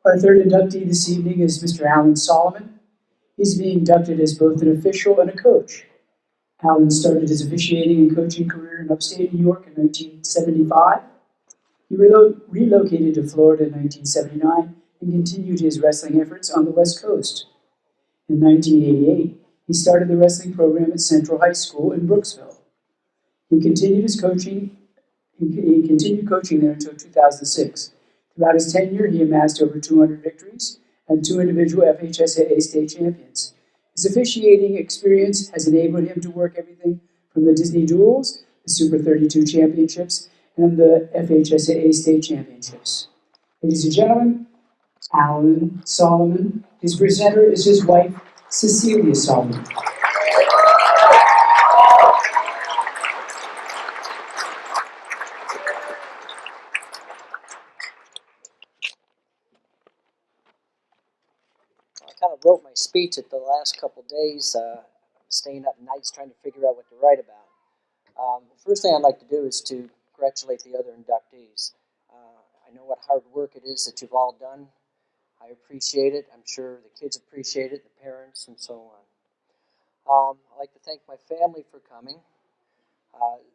Our third inductee this evening is Mr. Alan Soloman. He's being inducted as both an official and a coach. Alan started his officiating and coaching career in upstate New York in 1975. He relocated to Florida in 1979 and continued his wrestling efforts on the West Coast. In 1988, he started the wrestling program at Central High School in Brooksville. He continued coaching there until 2006. Throughout his tenure, he amassed over 200 victories and 2 individual FHSAA state champions. His officiating experience has enabled him to work everything from the Disney Duels, the Super 32 Championships, and the FHSAA state championships. Ladies and gentlemen, Alan Soloman. His presenter is his wife, Cecilia Soloman. I kind of wrote my speech at the last couple days, staying up nights trying to figure out what to write about. The first thing I'd like to do is to congratulate the other inductees. I know what hard work it is that you've all done. I appreciate it. I'm sure the kids appreciate it, the parents, and so on. I'd like to thank my family for coming.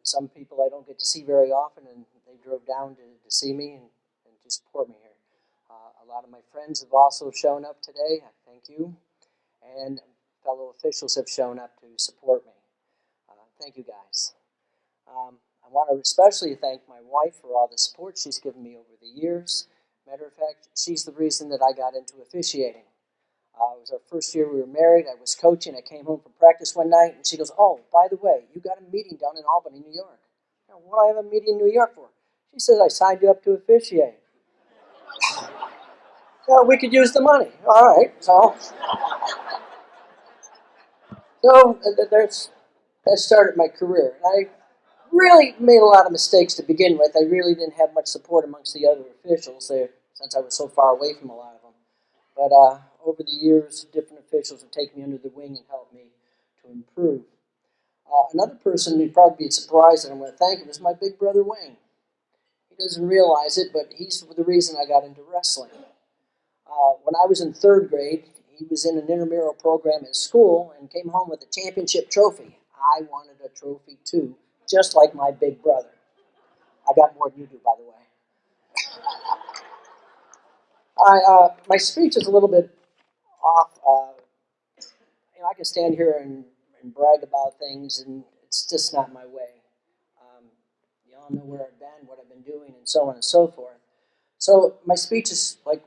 Some people I don't get to see very often, and they drove down to see me and to support me here. A lot of my friends have also shown up today. Thank you. And fellow officials have shown up to support me. Thank you, guys. I want to especially thank my wife for all the support she's given me over the years. Matter of fact, she's the reason that I got into officiating. It was our first year we were married. I was coaching. I came home from practice one night, and she goes, "Oh, by the way, you got a meeting down in Albany, New York." "What do I have a meeting in New York for?" She says, "I signed you up to officiate." "Well, we could use the money." All right, so that started my career. And I really made a lot of mistakes to begin with. I really didn't have much support amongst the other officials there, since I was so far away from a lot of them. But over the years, different officials have taken me under the wing and helped me to improve. Another person who'd probably be surprised that I'm going to thank him is my big brother Wayne. He doesn't realize it, but he's the reason I got into wrestling. When I was in 3rd grade, he was in an intramural program at school and came home with a championship trophy. I wanted a trophy too, just like my big brother. I got more than you do, by the way. My speech is a little bit off. I can stand here and brag about things, and it's just not my way. You all know where I've been, what I've been doing, and so on and so forth. So my speech is like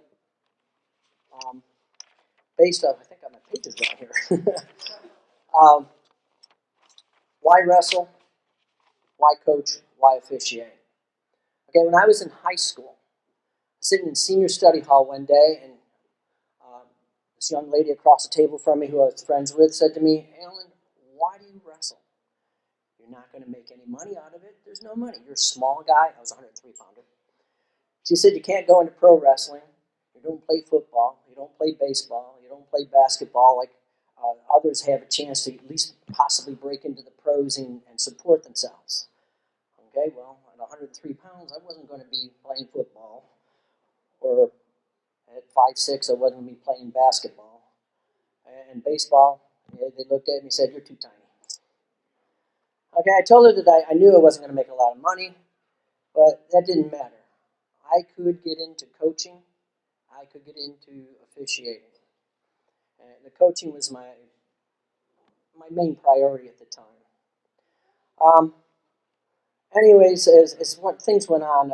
based off, I think I have my pages down here. Why wrestle? Why coach? Why officiate? Okay, when I was in high school, sitting in senior study hall one day, and this young lady across the table from me who I was friends with said to me, "Alan, why do you wrestle? You're not going to make any money out of it. There's no money. You're a small guy." I was a 103-pounder. She said, "You can't go into pro wrestling. You don't play football. You don't play baseball. You don't play basketball like others have a chance to at least possibly break into the pros and support themselves." Okay, well, at 103 pounds, I wasn't going to be playing football, or at 5'6", I wasn't going to be playing basketball. And baseball, they looked at me and said, "You're too tiny." Okay, I told her that I knew I wasn't going to make a lot of money, but that didn't matter. I could get into coaching. I could get into officiating. And the coaching was my main priority at the time. Anyways, as things went on,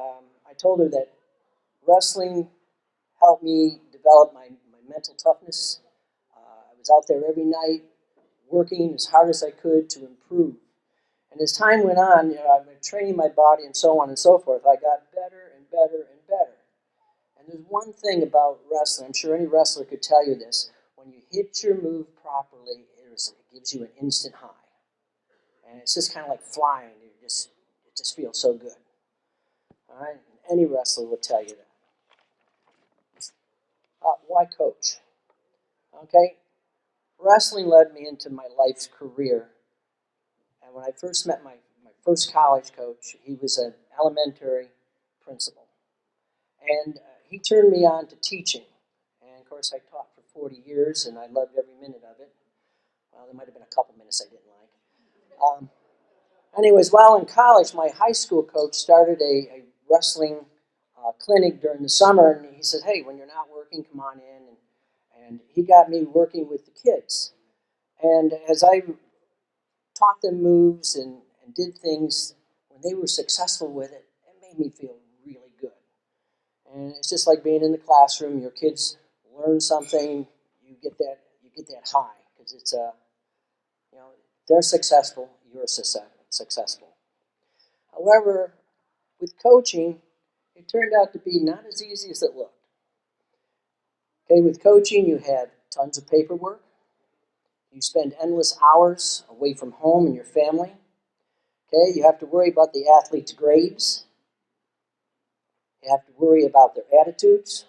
I told her that wrestling helped me develop my mental toughness. I was out there every night working as hard as I could to improve. And as time went on, I've been training my body and so on and so forth. I got better and better and better. And there's one thing about wrestling, I'm sure any wrestler could tell you this: when you hit your move properly, it gives you an instant high. And it's just kind of like flying. It just feels so good. All right? Any wrestler will tell you that. Why coach? Okay? Wrestling led me into my life's career. And when I first met my first college coach, he was an elementary principal. And he turned me on to teaching. course, I taught for 40 years, and I loved every minute of it. Well, there might have been a couple minutes I didn't like. Anyways, while in college, my high school coach started a wrestling clinic during the summer, and he said, hey, when you're not working, come on in. And he got me working with the kids. And as I taught them moves and did things, when they were successful with it, it made me feel really good. And it's just like being in the classroom. Your kids learn something, you get that high because it's they're successful, you're successful. However, with coaching, it turned out to be not as easy as it looked. Okay, with coaching, you have tons of paperwork. You spend endless hours away from home and your family. Okay, you have to worry about the athletes' grades. You have to worry about their attitudes.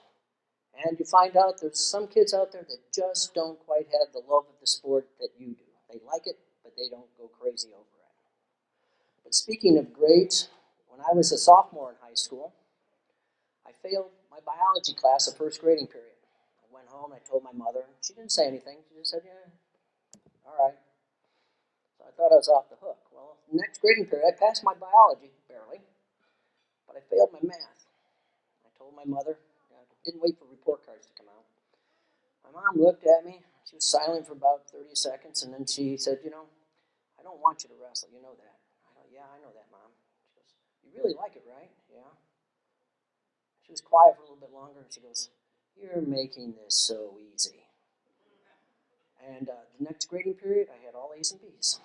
And you find out there's some kids out there that just don't quite have the love of the sport that you do. They like it, but they don't go crazy over it. But speaking of grades, when I was a sophomore in high school, I failed my biology class, the first grading period. I went home, I told my mother. She didn't say anything. She just said, yeah, all right. So I thought I was off the hook. Well, the next grading period, I passed my biology, barely, but I failed my math. I told my mother, didn't wait for report cards to come out. My mom looked at me. She was silent for about 30 seconds, and then she said, I don't want you to wrestle. You know that. I go, yeah, I know that, Mom. She goes, you really like it, right? Yeah. She was quiet for a little bit longer, and she goes, you're making this so easy. And the next grading period, I had all A's and B's.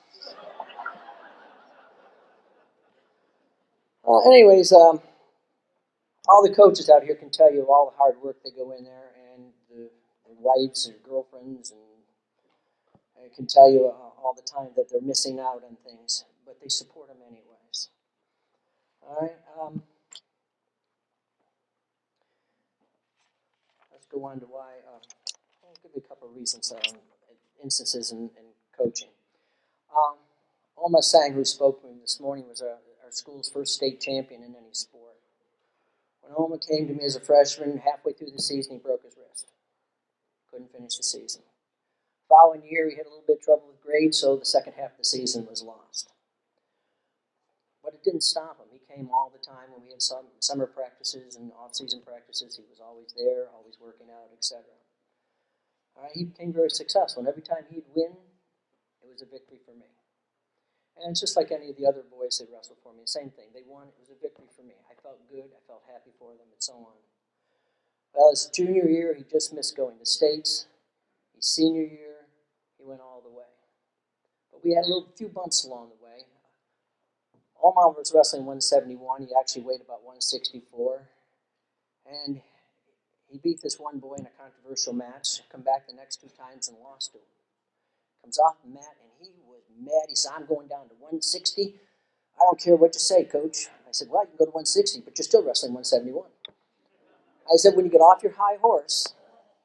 Anyways, all the coaches out here can tell you all the hard work they go in there, and the wives and girlfriends, and I can tell you all the time that they're missing out on things, but they support them anyways. All right, let's go on to why. I'll give you a couple of reasons, instances in coaching. Oma Sang, who spoke to me this morning, was our school's first state champion in any sport. When Oma came to me as a freshman, halfway through the season, he broke his wrist. Couldn't finish the season. Following year, he had a little bit of trouble with grades, so the second half of the season was lost. But it didn't stop him. He came all the time when we had some summer practices and off-season practices. He was always there, always working out, etc. He became very successful, and every time he'd win, it was a victory for me. And it's just like any of the other boys that wrestled for me, same thing. They won, it was a victory for me. I felt good, I felt happy for them, and so on. Well, his junior year, he just missed going to states. His senior year, he went all the way. But we had a few bumps along the way. Oman was wrestling 171. He actually weighed about 164. And he beat this one boy in a controversial match, come back the next two times and lost to him. Comes off the mat, and he was mad. He said, I'm going down to 160. I don't care what you say, coach. I said, well, you can go to 160, but you're still wrestling 171. I said, when you get off your high horse,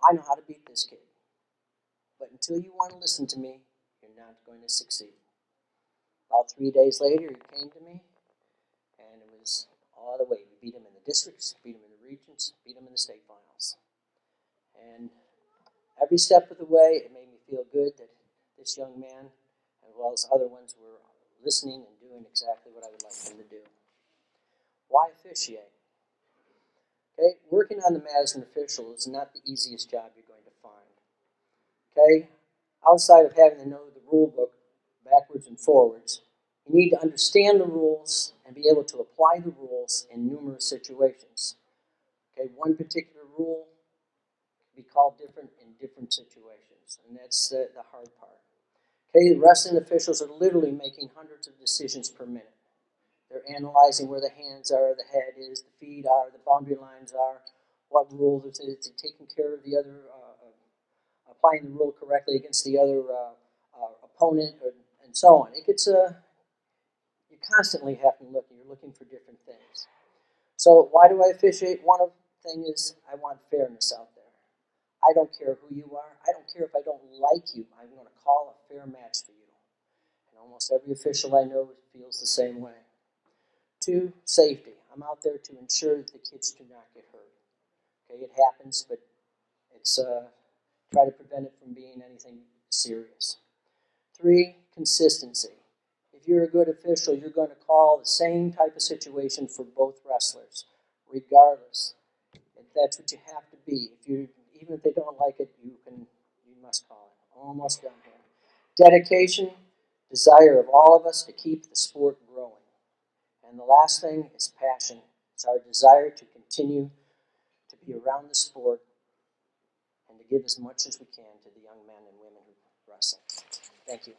I know how to beat this kid. But until you want to listen to me, you're not going to succeed. About 3 days later, he came to me, and it was all the way. We beat him in the districts, beat him in the regions, beat him in the state finals. And every step of the way, it made me feel good that this young man, as well as other ones, were listening and doing exactly what I would like them to do. Why officiate? Okay, working on the mat as an official is not the easiest job you're going to find. Okay, outside of having to know the rule book backwards and forwards, you need to understand the rules and be able to apply the rules in numerous situations. Okay, one particular rule can be called different in different situations, and that's the hard part. Okay, the wrestling officials are literally making hundreds of decisions per minute. They're analyzing where the hands are, the head is, the feet are, the boundary lines are, what rule is it, taking care of the other, applying the rule correctly against the other opponent, and so on. It gets you constantly have to look. You're looking for different things. So why do I officiate? One of the things is I want fairness out there. I don't care who you are. I don't care if I don't like you. I'm going to call a fair match for you. And almost every official I know feels the same way. 2, safety. I'm out there to ensure that the kids do not get hurt. Okay, it happens, but it's try to prevent it from being anything serious. 3, consistency. If you're a good official, you're going to call the same type of situation for both wrestlers, regardless. And that's what you have to be. Even if they don't like it, you must call it. Almost done here. Dedication, desire of all of us to keep the sport growing. And the last thing is passion. It's our desire to continue to be around the sport and to give as much as we can to the young men and women who wrestle. Thank you.